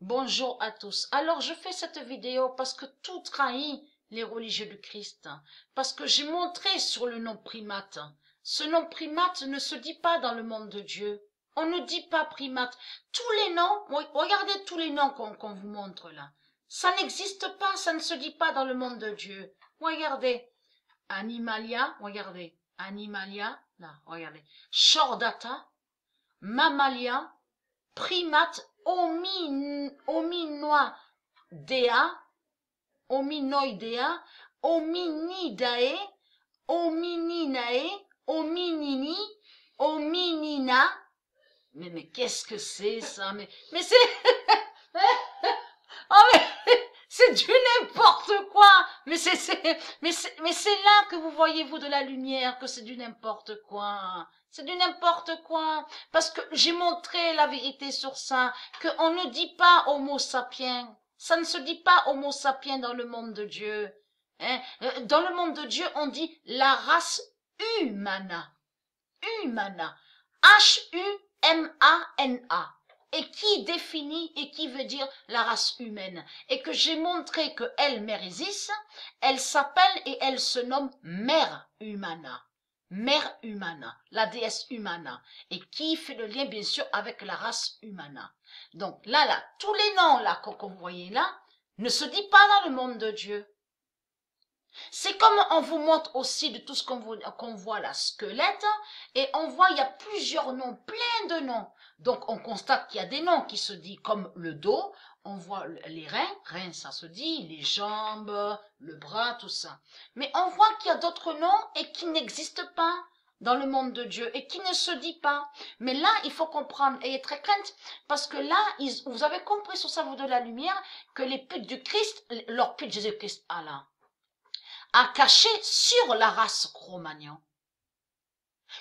Bonjour à tous. Alors, je fais cette vidéo parce que tout trahit les religieux du Christ. Parce que j'ai montré sur le nom primate. Ce nom primate ne se dit pas dans le monde de Dieu. On ne dit pas primate. Tous les noms, regardez tous les noms qu'on vous montre là. Ça n'existe pas, ça ne se dit pas dans le monde de Dieu. Regardez. Animalia, regardez. Animalia, là, regardez. Chordata, Mammalia, primate, hominoidea, hominidae, homininae, hominini, hominina. Mais qu'est-ce que c'est ça? Mais c'est... Oh mais c'est du n'importe quoi. Mais c'est là que vous voyez vous de la lumière que c'est du n'importe quoi. C'est du n'importe quoi. Parce que j'ai montré la vérité sur ça, qu'on ne dit pas Homo sapiens. Ça ne se dit pas Homo sapiens dans le monde de Dieu. Hein? Dans le monde de Dieu, on dit la race humana. Humana. H-U-M-A-N-A. Et qui définit et qui veut dire la race humaine. Et que j'ai montré que elle, Mérésis, elle s'appelle et elle se nomme Mère Humana. Mère Humana, la déesse Humana. Et qui fait le lien, bien sûr, avec la race Humana. Donc là, tous les noms là qu'on voyait là, ne se dit pas dans le monde de Dieu. C'est comme on vous montre aussi de tout ce qu'on voit là, squelette, et on voit il y a plusieurs noms, plein de noms. Donc on constate qu'il y a des noms qui se disent comme le dos, on voit les reins ça se dit, les jambes, le bras, tout ça. Mais on voit qu'il y a d'autres noms et qui n'existent pas dans le monde de Dieu et qui ne se dit pas. Mais là, il faut comprendre et être très crainte parce que là, vous avez compris sur ça, vous de la lumière, que les putes du Christ, leur pute Jésus-Christ, Allah, a caché sur la race Cro-Magnon.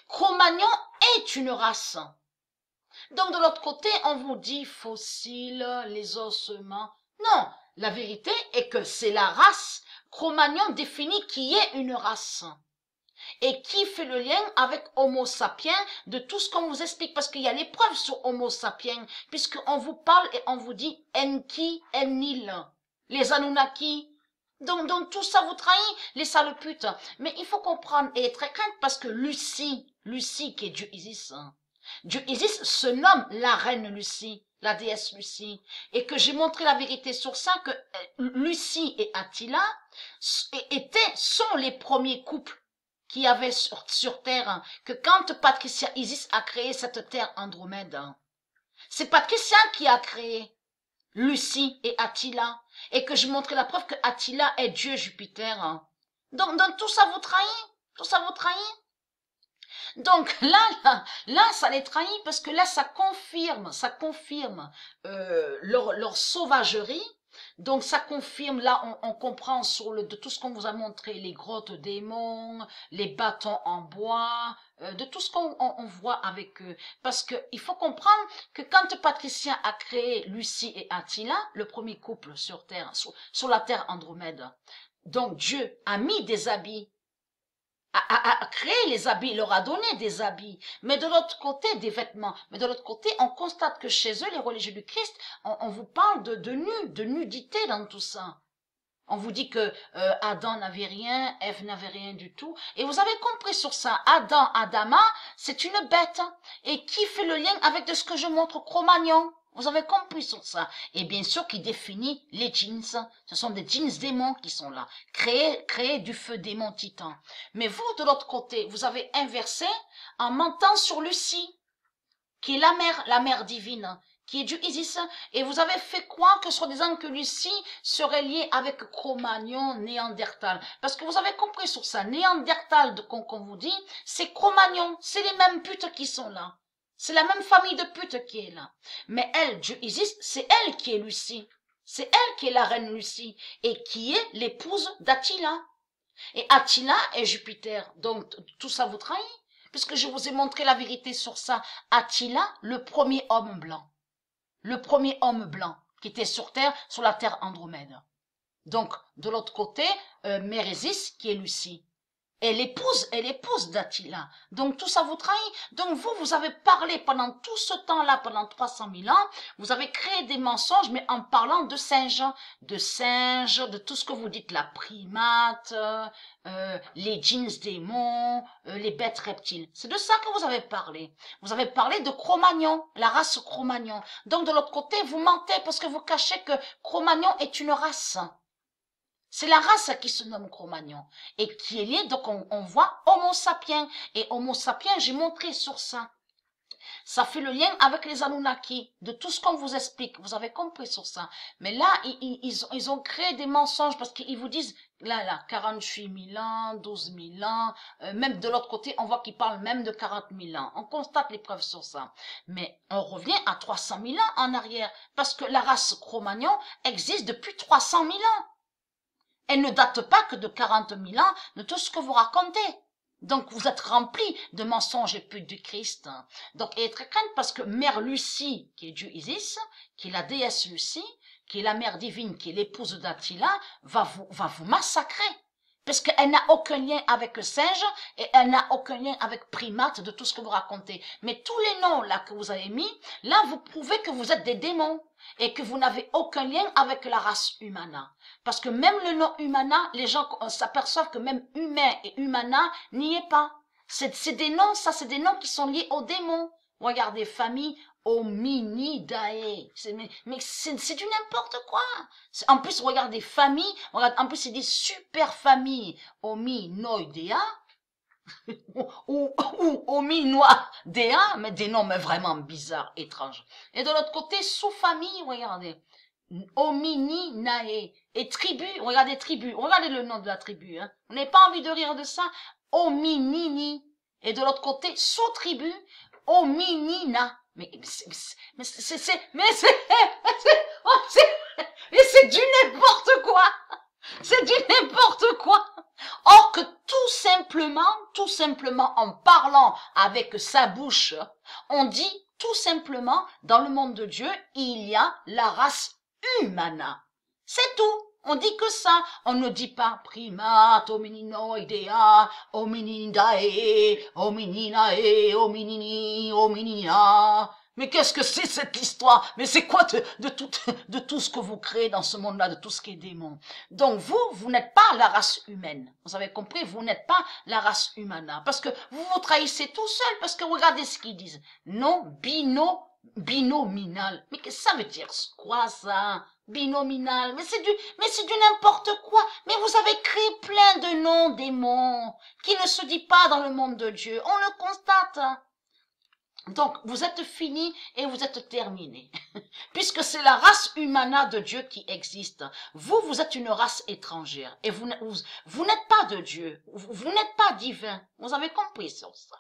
Cro-Magnon est une race. Donc de l'autre côté, on vous dit fossiles, les ossements. Non, la vérité est que c'est la race. Cro-Magnon définit qui est une race. Et qui fait le lien avec Homo sapiens de tout ce qu'on vous explique. Parce qu'il y a les preuves sur Homo sapiens. Puisqu'on vous parle et on vous dit Enki, Enlil. Les Anunnaki. Donc tout ça vous trahit, les sales putes. Mais il faut comprendre et être très crainte parce que Lucie qui est Dieu Isis, Dieu Isis se nomme la reine Lucie, la déesse Lucie. Et que j'ai montré la vérité sur ça, que Lucie et Attila sont les premiers couples qu'il y avait sur Terre. Que quand Patricia Isis a créé cette Terre Andromède, c'est Patricia qui a créé Lucie et Attila, et que je montrais la preuve que Attila est Dieu Jupiter. Donc tout ça vous trahit, tout ça vous trahit. Donc là, ça les trahit parce que là, ça confirme leur sauvagerie. Donc ça confirme, là on comprend de tout ce qu'on vous a montré, les grottes démons, les bâtons en bois, de tout ce qu'on voit avec eux. Parce que il faut comprendre que quand Patricien a créé Lucie et Attila, le premier couple sur Terre, sur la Terre Andromède, donc Dieu a mis des habits, a créé les habits, leur a donné des habits, mais de l'autre côté des vêtements. Mais de l'autre côté, on constate que chez eux, les religieux du Christ, on vous parle de nudité dans tout ça. On vous dit que Adam n'avait rien, Ève n'avait rien du tout. Et vous avez compris sur ça. Adama, c'est une bête. Et qui fait le lien avec de ce que je montre Cro-Magnon. Vous avez compris sur ça. Et bien sûr, qui définit les djinns. Ce sont des djinns démons qui sont là. Créés du feu démon titan. Mais vous, de l'autre côté, vous avez inversé en mentant sur Lucie, qui est la mère divine, qui est du Isis, et vous avez fait croire que soi-disant que Lucie serait liée avec Cro-Magnon, Néandertal. Parce que vous avez compris sur ça, Néandertal, qu'on vous dit, c'est Cro-Magnon, c'est les mêmes putes qui sont là. C'est la même famille de putes qui est là. Mais elle, Dieu Isis, c'est elle qui est Lucie. C'est elle qui est la reine Lucie, et qui est l'épouse d'Attila. Et Attila est Jupiter, donc tout ça vous trahit. Puisque je vous ai montré la vérité sur ça. Attila, le premier homme blanc. Le premier homme blanc qui était sur Terre, sur la Terre Andromède. Donc, de l'autre côté, Mérésis, qui est Lucie. Et l'épouse d'Attila. Donc tout ça vous trahit. Donc vous avez parlé pendant tout ce temps-là, pendant 300 000 ans, vous avez créé des mensonges, mais en parlant de singes, de tout ce que vous dites, la primate, les djinns démons, les bêtes reptiles. C'est de ça que vous avez parlé. Vous avez parlé de Cro-Magnon, la race Cro-Magnon. Donc de l'autre côté, vous mentez parce que vous cachez que Cro-Magnon est une race. C'est la race qui se nomme Cro-Magnon et qui est liée, donc on voit Homo sapiens. Et Homo sapiens, j'ai montré sur ça. Ça fait le lien avec les Anunnaki, de tout ce qu'on vous explique. Vous avez compris sur ça. Mais là, ils ont créé des mensonges parce qu'ils vous disent, là, 48 000 ans, 12 000 ans, même de l'autre côté, on voit qu'ils parlent même de 40 000 ans. On constate les preuves sur ça. Mais on revient à 300 000 ans en arrière parce que la race Cro-Magnon existe depuis 300 000 ans. Elle ne date pas que de 40 000 ans de tout ce que vous racontez. Donc vous êtes remplis de mensonges et plus du Christ. Donc et très crainte parce que Mère Lucie, qui est Dieu Isis, qui est la déesse Lucie, qui est la mère divine, qui est l'épouse d'Attila, va vous massacrer. Parce qu'elle n'a aucun lien avec le singe et elle n'a aucun lien avec primate de tout ce que vous racontez. Mais tous les noms là que vous avez mis, là vous prouvez que vous êtes des démons et que vous n'avez aucun lien avec la race humana. Parce que même le nom humana, les gens s'aperçoivent que même humain et humana n'y est pas. C'est des noms, ça c'est des noms qui sont liés aux démons. Regardez, famille Hominidae. Mais c'est du n'importe quoi. En plus, regardez, famille, en plus c'est des super familles. Hominoidea ou Hominoidea, mais des noms mais vraiment bizarres, étranges. Et de l'autre côté, sous-famille, regardez. Homininae. Et tribu, regardez le nom de la tribu. Hein. On n'a pas envie de rire de ça. Hominini. Et de l'autre côté, sous-tribu, Hominina. Mais c'est du n'importe quoi. C'est du n'importe quoi. Or que tout simplement, en parlant avec sa bouche, on dit tout simplement, dans le monde de Dieu, il y a la race humana. C'est tout. On dit que ça. On ne dit pas primate, homininoidea, hominidae, homininae, hominini, hominina. Mais qu'est-ce que c'est cette histoire? Mais c'est quoi de tout ce que vous créez dans ce monde-là, de tout ce qui est démon? Donc vous n'êtes pas la race humaine. Vous avez compris? Vous n'êtes pas la race humana. Parce que vous vous trahissez tout seul, parce que regardez ce qu'ils disent. Non, binominal. Mais qu'est-ce que ça veut dire? Quoi ça? Binominal. Mais c'est du n'importe quoi. Mais vous avez créé plein de noms démons qui ne se dit pas dans le monde de Dieu. On le constate. Donc, vous êtes fini et vous êtes terminé. Puisque c'est la race humana de Dieu qui existe. Vous êtes une race étrangère. Et vous n'êtes pas de Dieu. Vous n'êtes pas divin. Vous avez compris sur ça.